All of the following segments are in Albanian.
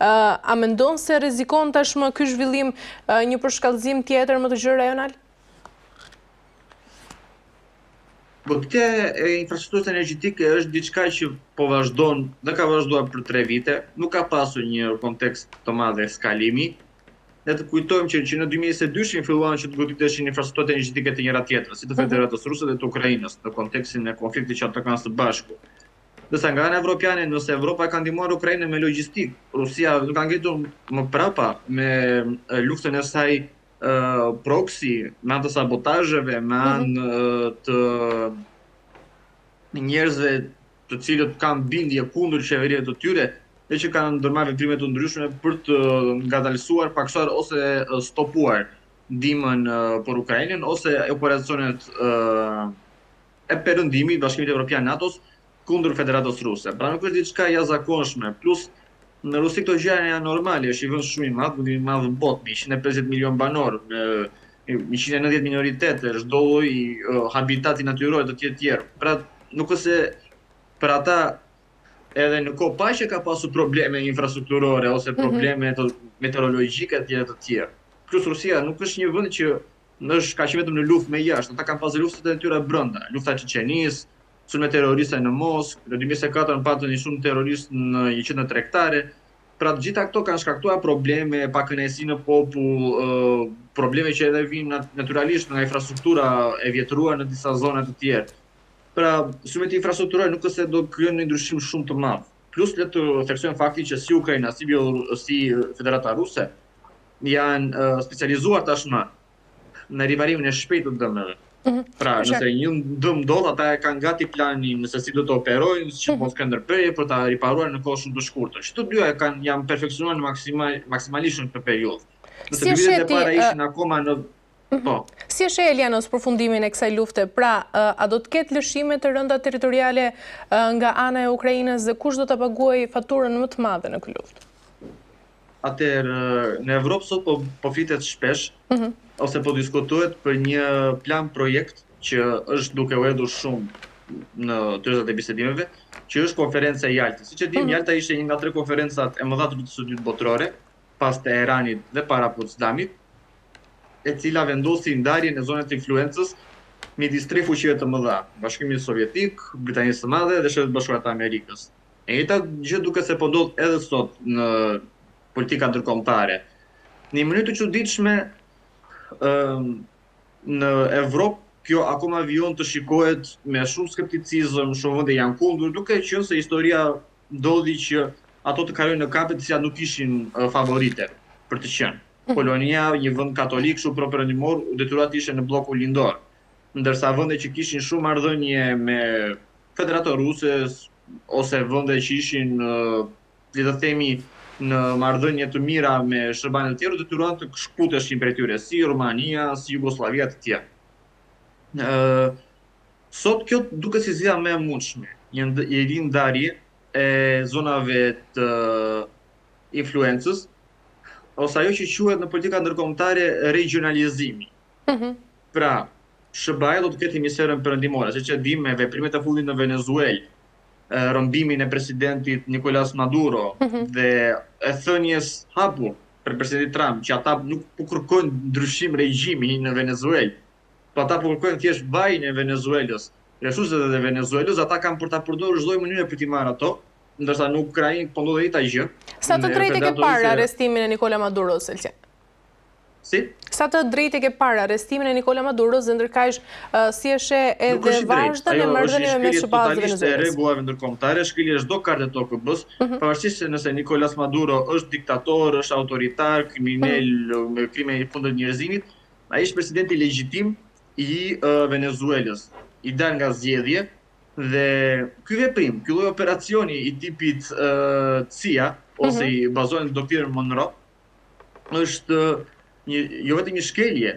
A mendon se rrezikon tashmë ky zhvillim një përshkallëzim tjetër më të gjerë rajonal? Këtë infrastrukturës energjetike është diçka që po vazhdon dhe ka vazhduar për 3 vite, nuk ka pasur një kontekst të madh skalimi. Ne të kujtojmë që në 2022 filluan që të goditeshin infrastrukturat energjetike të njëra tjetrës, si të Federatës Ruse dhe të Ukrainës, në kontekstin e konfliktit që ata kanë së bashku. Ndërsa nga ana evropiane, nëse Evropa ka ndihmuar Ukrainën me logjistik, Rusia nuk ka ngritur më prapa me luftën e saj proxy, me anë të sabotazheve, me anë të njerëzve të cilët kanë bindje kundër qeverive të tyre dhe që kanë ndërmarrë veprime të ndryshme për të ngadalësuar, paksuar ose stopuar ndihmën për Ukrainën ose operacionet e perëndimit Bashkimit Evropian NATO-s kundër Federatës Ruse. Pra nuk është diçka jashtëzakonshme, plus në Rusi këto gjëra janë normale, është i vend shumë i madh, i madh në botë, me 150 milion banor, me 190 minoritete, çdo lloj habitati natyror të tjerë. Pra nuk është se për ata edhe në kohë paqe ka pasur probleme infrastrukturore ose probleme meteorologjike të tjera. Plus Rusia nuk është një vend që është kaq vetëm në luftë me jashtë, ata kanë pasur luftat e tyre brenda, lufta e Çeçenisë, sulme terroriste në Moskë, në 2004 patën një shumë terroristë në një qendër tregtare. Pra të gjitha këto kanë shkaktuar probleme, pakënaqësi në popull, probleme që edhe vinë natyralisht nga infrastruktura e vjetruar në disa zona të tjera. Pra, sulmet infrastrukturore nuk është se do krijojnë një ndryshim shumë të madh. Plus le të theksojmë faktin që si Ukraina, si Federata Ruse janë specializuar tashmë në riparimin e shpejtë të dëmeve. Pra, nëse një dëm ndodh, ata kanë gati planin se si do të operojnë, që mos kanë ndërprerje për ta riparuar në kohë shumë të shkurtër. Çdo dyja janë perfeksionuar në maksimalisht në këtë periudhë. Nëse dy vitet e para ishin akoma në Si e sheh Elianos përfundimin e kësaj lufte? Pra, a do të ketë lëshime të rënda territoriale nga ana e Ukrainës dhe kush do ta paguajë faturën më të madhe në këtë luftë? Atëherë, në Evropë sot po flitet shpesh ose po diskutohet për një plan projekt që është duke u hedhur shumë në tërësat e bisedimeve, që është konferenca e Jaltës. Siç e dimë, Jalta ishte një nga 3 konferencat e mëdha të lutës së dytë botërore, pas Teheranit dhe para Potsdamit, e cila vendosi ndarjen e zonave të influencës midis 3 fuqive të mëdha, Bashkimit Sovjetik, Britanisë së Madhe dhe Shtetet Bashkuara të Amerikës. E njëjta gjë duket se po ndodh edhe sot në politika ndërkombëtare. Në një mënyrë të çuditshme, në Evropë kjo akoma vijon të shikohet me shumë skepticizëm, shumë vende janë kundër, duke qenë se historia ndodhi që ato të kalojnë në kampe të cilat nuk ishin favorite për të qenë. Polonia, një vend katolik shumë pro-perëndimor, detyruar të ishte në bllokun lindor, ndërsa vende që kishin shumë marrëdhënie me Federatën Ruse ose vende që ishin, le të themi, në marrëdhënie të mira me shërbanet të tjera, detyruan të shkputeshin prej tyre, si Rumania, si Jugosllavia të tjera. Sot kjo duket si zgjidhja më e mundshme, një rindarje e zonave të influencës, ose ajo që quhet në politika ndërkombëtare regionalizimi. Pra, SBA do të ketë hemisferën perëndimore, siç e dimë me veprimet e fundit në Venezuelë, rrëmbimin e presidentit Nicolás Maduro dhe e thënies hapur për presidentin Trump që ata nuk po kërkojnë ndryshim regjimi në Venezuelë, po ata po kërkojnë thjesht vajin e Venezuelës, resurset e Venezuelës, ata kanë për ta përdorur çdo mënyrë për t'i marrë ato, ndërsa në Ukrainë po ndodhet njëjta gjë. Sa të drejtë ke parë arrestimin e Nicola Maduros, Elqen? Si? Sa të drejtë ke parë arrestimin e Nicola Maduros dhe ndërkaq si e sheh edhe vazhdon e marrëdhënieve me SBA-n e Venezuelës? Ajo rregullave ndërkombëtare, shkelje çdo kartë të OKB-s, pavarësisht se nëse Nicolas Maduro është diktator, është autoritar, kriminal me krime kundër njerëzimit, ai është presidenti legjitim i Venezuelës, i dal nga zgjedhje. Dhe ky veprim, ky lloj operacioni i tipit CIA ose i bazohen në doktrinën Monroe, është jo vetëm një shkelje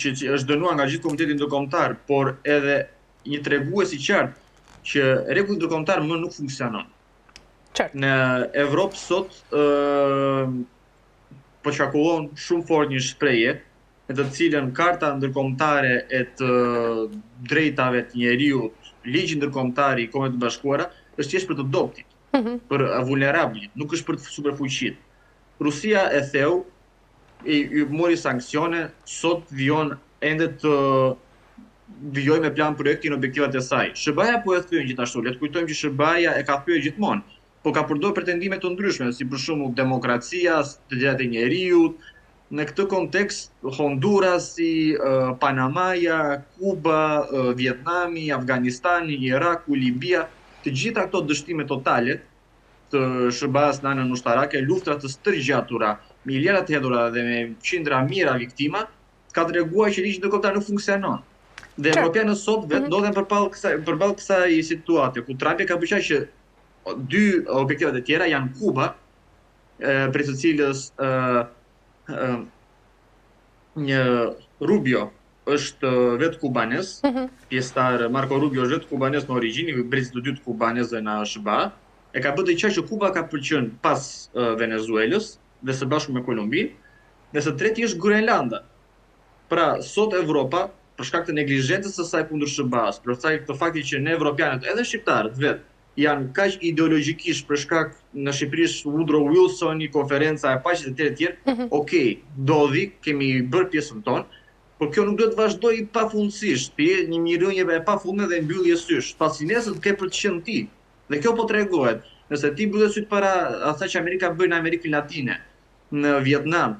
që është dënuar nga gjithë komuniteti ndërkombëtar, por edhe një tregues i qartë që rregulli ndërkombëtar më nuk funksionon. Në Evropë sot po çarkullon shumë fort një shprehje në të cilën karta ndërkombëtare e të drejtave të njeriut, ligji ndërkombëtar i Kombeve të Bashkuara është thjesht për të dobtit, për vulnerablit, nuk është për të superfuqit. Rusia e theu, i mori sanksione, sot vijon ende të vijoj me plan projektin objektivat e saj. SBA po e thyen gjithashtu, le të kujtojmë që SBA e ka thyer gjithmonë, po ka përdorur pretendime të ndryshme, si për shembull demokracia, të drejtat e njeriut. Në këtë kontekst, Hondurasi, Panamaja, Kuba, Vietnami, Afganistani, Iraku, Libia, të gjitha këto dështime totale të SBA-s në anën ushtarake, luftra të stërgjatura, miljarda të hedhura dhe me qindra mijëra viktima, ka treguar që ligji ndërkombëtar nuk funksionon. Dhe evropianët sot vetë ndodhen përballë kësaj situate, ku Trumpi ka bërë që dy objektivat e tjera janë Kuba, për të cilës një Rubio është vetë kubanes, pjesëtar Marco Rubio është vetë kubanes në origjinë, brezi të dytë kubanesëve në SBA, e ka bërë të qartë që Kuba ka përqen pas Venezuelës dhe së bashku me Kolumbinë, dhe së treti është Grenlanda. Pra, sot Evropa, për shkak të neglizhencës së saj kundër SBA-s, për shkak të faktit që ne evropianët, edhe shqiptarët vetë, janë kaq ideologjikisht për shkak në Shqipëri Woodrow Wilsoni, konferenca e paqes e tjerë, okej, dodhi, kemi bërë pjesën tonë, por kjo nuk duhet vazhdojë pafundësisht, të një mirënjeve e pafundme dhe mbyllje sysh, pasi nesër ke për të qenë ti. Dhe kjo po tregohet, nëse ti mbyllet syt para asaj që Amerika bën në Amerikën Latine, në Vietnam,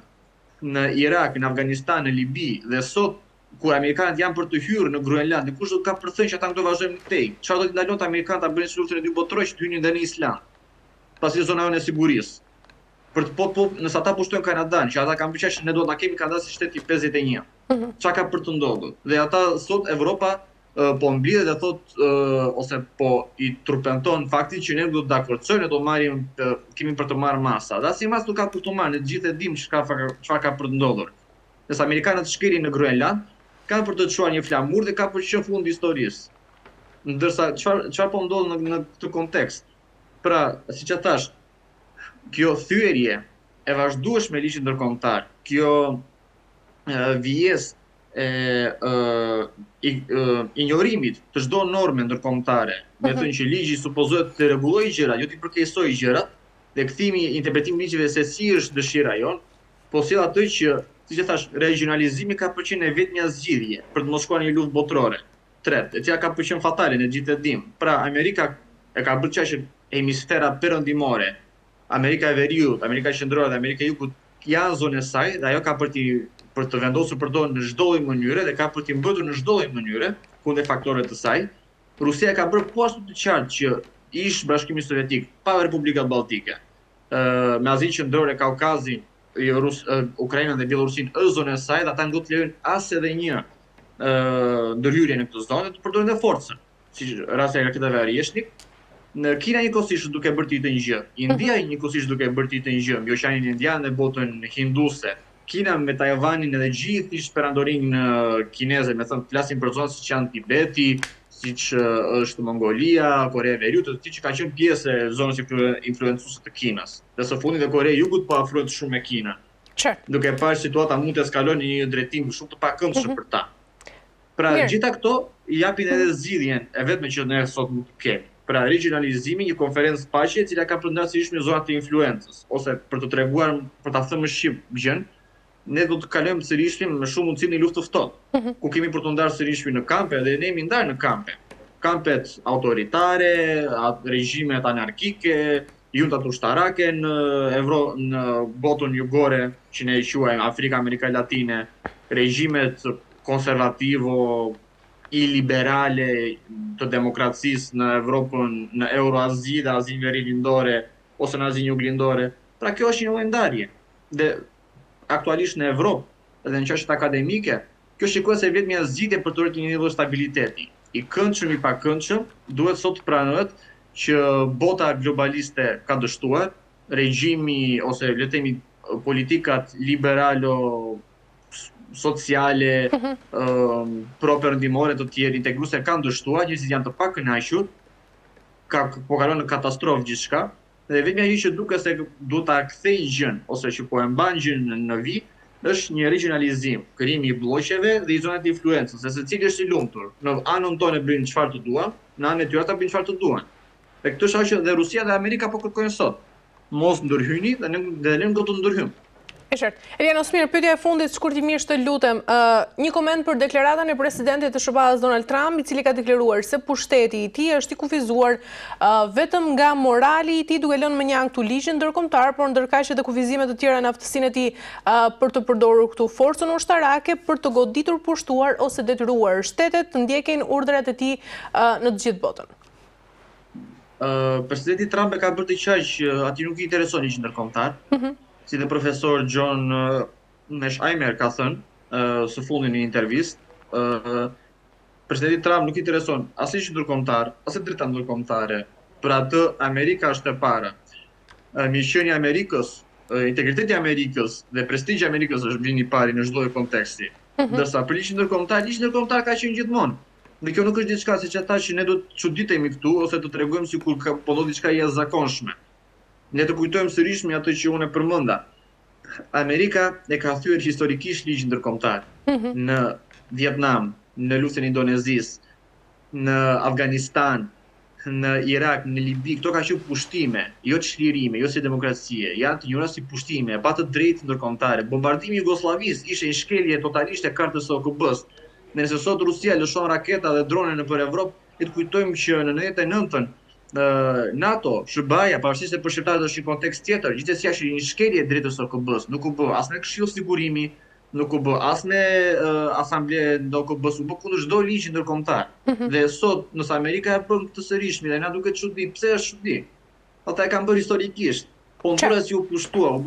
në Irak, në Afganistan, në Libi, dhe sot kur amerikanët janë për të hyrë në Groenland, kush do të ka përthënë që ata këto vazhdojnë në tej? Çfarë do të ndalon të amerikanët ta bëjnë luftën e dy botërore që të hynin dhe në Island, pasi zona jonë e sigurisë. Për të nëse ata pushtojnë Kanadan, që ata kanë bërë që ne do ta kemi Kanada si shteti 51. Çka ka për të ndodhur? Dhe ata sot Evropa po mblidhet dhe thot ose po i turpenton faktin që ne do të dakordojmë, do marrim kemi për të marrë masa. Dhe asnjë mas nuk ka për të marrë, ne të gjithë e dimë çfarë ka për të ndodhur. Nëse amerikanët shkelin në Groenland, ka për të çuar një flamur dhe ka për të qenë fund i historisë. Ndërsa çfarë po ndodh në këtë kontekst? Pra, siç e thash, kjo thyerje e vazhdueshme e ligjit ndërkombëtar, kjo vjesë injorimit të çdo norme ndërkombëtare, me thënë që ligji supozohet të rregullojë gjërat, jo të përkeqësojë gjërat, dhe kthimi interpretimi ligjeve se si është dëshira jon, po sjell atë që, siç e thash, regionalizimi ka përqen e vetmja zgjidhje për të mos shkuar në një luftë botërore. Tret, e cila ka përqen fatale, ne gjithë e dimë. Pra, Amerika e ka bërë që hemisfera perëndimore, Amerika e Veriut, Amerika Qendrore dhe Amerika e Jugut janë zonë e saj, dhe ajo ka për të vendosur përdor në çdo lloj mënyre dhe ka për të mbrojtur në çdo lloj mënyre kundër faktorëve të saj. Rusia ka bërë po ashtu të qartë që ish Bashkimi Sovjetik pa Republikat Balltike, me Azinë Qendrore, Kaukazin, Ukrainën dhe Bielorusinë është zonë e saj, dhe ata nuk do të lejojnë as edhe një ndërhyrje në këtë zonë, të përdorin dhe forcën, si rasti i raketave Arieshnik. Në Kina njëkohësisht duke bërë të një gjë, India njëkohësisht duke bërë të një gjë, mbi Oqeanin Indian dhe botën hinduse. Kina me Tajvanin edhe gjithë ish perandorinë kineze, me thënë flasin për zonë siç janë Tibeti, siç është Mongolia, Korea e Veriut, të që ka qenë pjesë e zonës influencuese të Kinës. Dhe së fundi dhe Korea e Jugut po afrohet shumë me Kinën. Duke parë situata mund të eskalojë në një drejtim shumë të pakëndshëm për ta. Pra, gjitha këto i japin edhe zgjidhjen e vetme që ne sot nuk kemi. Pra, regionalizimi, një konferencë paqe e cila ka përndarë sërish me zonat të influencës, ose për të treguar, për ta thënë më shqip gjën, ne do të kalojmë sërishmi me shumë mundësi në luftë të ftohtë, ku kemi për të ndarë sërishmi në kampe dhe ne jemi ndarë në kampe. Kampet autoritare, regjimet anarkike, juntat ushtarake në botën jugore, që ne e quajmë Afrika, Amerika Latine, regjimet konservativo, iliberale të demokracisë në Evropën, në Euroazi dhe Azinë Veriut-Lindore ose në Azinë Juglindore. Pra, kjo është një lloj ndarje. Dhe aktualisht në Evropë dhe në çështjet akademike, kjo shikohet se vetmja zgjidhje për të rritur një lloj stabiliteti. I këndshëm i pakëndshëm, duhet sot pranohet që bota globaliste ka dështuar, regjimi ose le të themi politikat liberalo sociale, pro-perëndimore të tjerë integruese kanë dështuar, njerëzit janë të pakënaqur, po kalon në katastrofë gjithçka, dhe vetmja gjë që duket se duhet ta kthejë gjën ose që po e mban gjën në vit, është një regionalizim, krijimi i blloqeve dhe i zonave të influencës, se secili është i lumtur. Në anën tonë bëjnë çfarë të duan, në anën e tyre ata bëjnë çfarë të duan. Dhe këtë është ajo që dhe Rusia dhe Amerika po kërkojnë sot. mos ndërhyni dhe ne do të ndërhyjmë. E qartë. Elianos, mirë, pyetja e fundit, shkurtimisht të lutem, një koment për deklaratën e presidentit të SBA-s Donald Trump, i cili ka deklaruar se pushteti i tij është i kufizuar vetëm nga morali i tij, duke lënë më një ankth të ligjit ndërkombëtar, por ndërkaq edhe kufizime të tjera në aftësinë e tij për të përdorur këtu forcën ushtarake për të goditur, pushtuar ose detyruar shtetet të ndjekin urdhrat e tij në të gjithë botën. Presidenti Trump e ka bërë të qaj që ati nuk i intereson ligjit ndërkombëtar. Si dhe profesor John Mearsheimer ka thënë së fundin në intervistë, presidenti Trump nuk i intereson as ligjit ndërkombëtar, as drejta ndërkombëtare. Për atë Amerika është e para. Miqënia e Amerikës, integriteti i Amerikës dhe prestigji i Amerikës është vini i pari në çdo konteksti. Ndërsa për ligjin ndërkombëtar ka qenë gjithmonë. Dhe kjo nuk është diçka siç ata që ne do të çuditemi këtu ose të tregojmë sikur po do diçka jashtëzakonshme. Ne të kujtojmë sërish me atë që unë e përmenda. Amerika e ka thyer historikisht ligjin ndërkombëtar në Vietnam, në luftën e Indonezisë, në Afganistan, në Irak, në Libi. Këto ka qenë pushtime, jo çlirime, jo si demokracie, janë të njohura si pushtime, pa të drejtë ndërkombëtare. Bombardimi i Jugosllavisë ishte një shkelje totalisht e kartës së OKB-s. Nëse sot Rusia lëshon raketa dhe drone nëpër Evropë, ne të kujtojmë që në 99-ën NATO, SBA-ja, pavarësisht se për shqiptarët është një kontekst tjetër, gjithsesi është një shkelje drejtës së OKB-s, nuk u bë as në Këshill Sigurimi, nuk u bë as në Asamblenë e OKB-s, u bë kundër çdo ligji ndërkombëtar. Dhe sot nëse Amerika e bën këtë sërish, dhe na duket çudi, pse është çudi? Ata e kanë bërë historikisht. Honduras u pushtua, u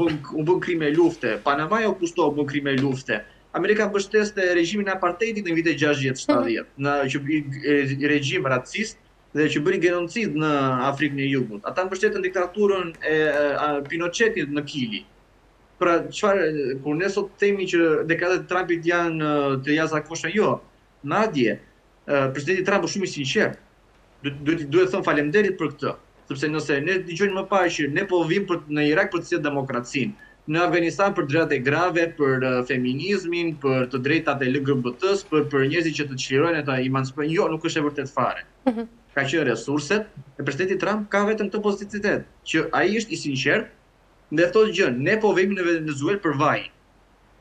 bën krime lufte, Panamaja u pushtua, u bën krime lufte. Amerika mbështeste regjimin e apartheidit në vitet 60-70, në regjim racist dhe që bëri genocid në Afrikën e Jugut. Ata mbështetën diktaturën e Pinochetit në Kili. Pra çfarë, kur ne sot themi që deklaratat e Trumpit janë të jashtëzakonshme, jo. Madje presidenti Trump është shumë i sinqert. Duhet të them faleminderit për këtë, sepse nëse ne dëgjojmë më parë që ne po vim në Irak për të sjellë demokracinë, në Afganistan për drejtat e grave, për feminizmin, për të drejtat e LGBT-s, për njerëzit që të çlirojnë e të emancipojnë. Jo, nuk është e vërtet fare. Ka qenë resurset, e presidenti Trump ka vetëm këtë pozitivitet, që ai është i sinqert dhe thotë gjën, ne po vemi në Venezuelë për vaj.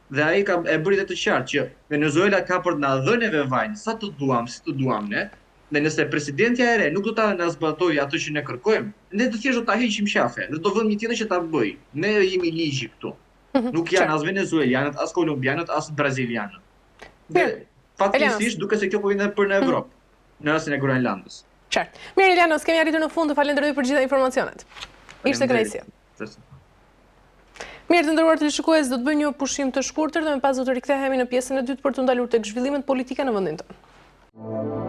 Dhe ai e bëri të qartë që Venezuela ka për të na dhënë vajin, sa të duam, si të duam ne. Dhe nëse presidentja e re nuk do ta na zbatojë atë që ne kërkojmë, ne të thjesht do ta heqim qafe, dhe do vëmë një tjetër që ta bëj. Ne jemi ligji këtu. Nuk janë as venezuelianët, as kolumbianët, as brazilianët. Dhe fatkeqësisht duket se kjo po vjen për në Evropë, në rastin e Groenlandës. Qartë. Mirë, Elianos, kemi arritur në fund, të falenderoj për gjitha informacionet. Ishte kënaqësi. Mirë, të nderuar teleshikues, do të bëjmë një pushim të shkurtër dhe më pas do të rikthehemi në pjesën e dytë për të ndalur tek zhvillimet politike në vendin tonë.